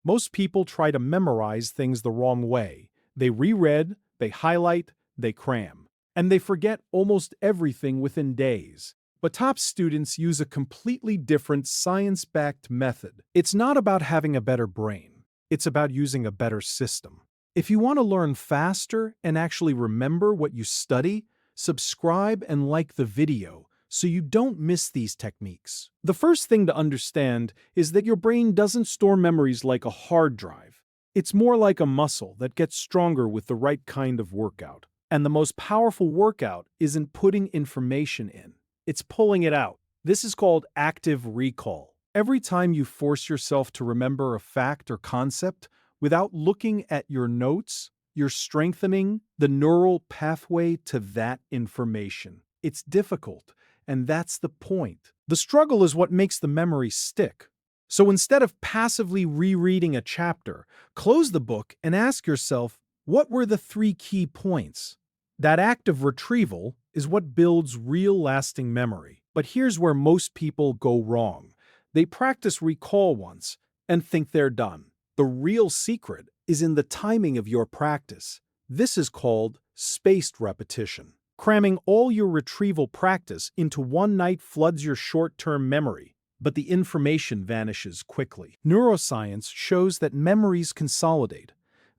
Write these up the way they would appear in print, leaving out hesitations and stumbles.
Most people try to memorize things the wrong way. They reread, they highlight, they cram, and they forget almost everything within days. But top students use a completely different science-backed method. It's not about having a better brain. It's about using a better system. If you want to learn faster and actually remember what you study, subscribe and like the video so you don't miss these techniques. The first thing to understand is that your brain doesn't store memories like a hard drive. It's more like a muscle that gets stronger with the right kind of workout. And the most powerful workout isn't putting information in. It's pulling it out. This is called active recall. Every time you force yourself to remember a fact or concept without looking at your notes, you're strengthening the neural pathway to that information. It's difficult, and that's the point. The struggle is what makes the memory stick. So instead of passively rereading a chapter, close the book and ask yourself, what were the 3 key points? That act of retrieval is what builds real lasting memory. But here's where most people go wrong. They practice recall once and think they're done. The real secret is in the timing of your practice. This is called spaced repetition. Cramming all your retrieval practice into one night floods your short-term memory, but the information vanishes quickly. Neuroscience shows that memories consolidate.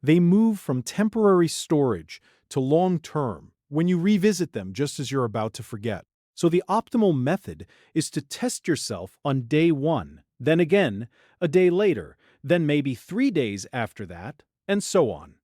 They move from temporary storage to long-term when you revisit them just as you're about to forget. So the optimal method is to test yourself on day 1, then again a day later, then maybe 3 days after that, and so on.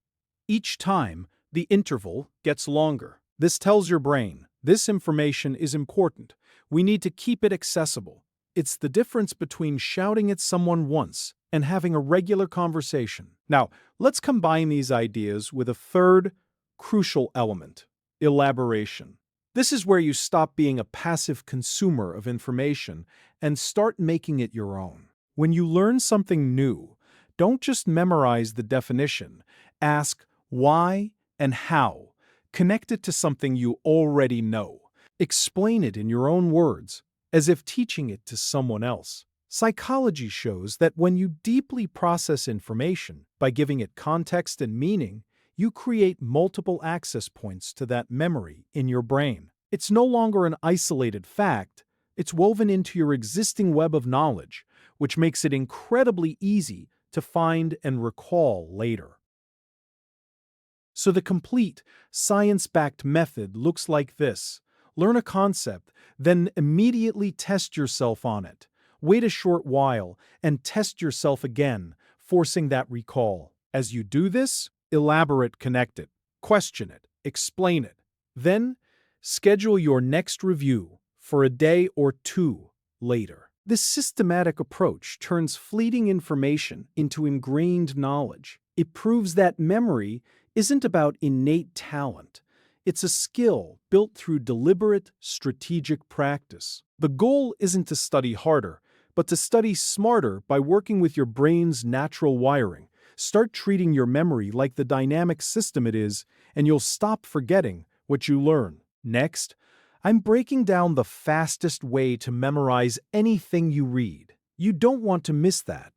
Each time, the interval gets longer. This tells your brain, this information is important. We need to keep it accessible. It's the difference between shouting at someone once and having a regular conversation. Now, let's combine these ideas with a third crucial element: elaboration. This is where you stop being a passive consumer of information and start making it your own. When you learn something new, don't just memorize the definition. Ask why and how. Connect it to something you already know. Explain it in your own words, as if teaching it to someone else. Psychology shows that when you deeply process information by giving it context and meaning, you create multiple access points to that memory in your brain. It's no longer an isolated fact, it's woven into your existing web of knowledge, which makes it incredibly easy to find and recall later. So the complete, science-backed method looks like this. Learn a concept, then immediately test yourself on it. Wait a short while and test yourself again, forcing that recall. As you do this, elaborate, connect it, question it, explain it. Then, schedule your next review for a day or 2 later. This systematic approach turns fleeting information into ingrained knowledge. It proves that memory isn't about innate talent. It's a skill built through deliberate, strategic practice. The goal isn't to study harder, but to study smarter by working with your brain's natural wiring. Start treating your memory like the dynamic system it is, and you'll stop forgetting what you learn. Next, I'm breaking down the fastest way to memorize anything you read. You don't want to miss that.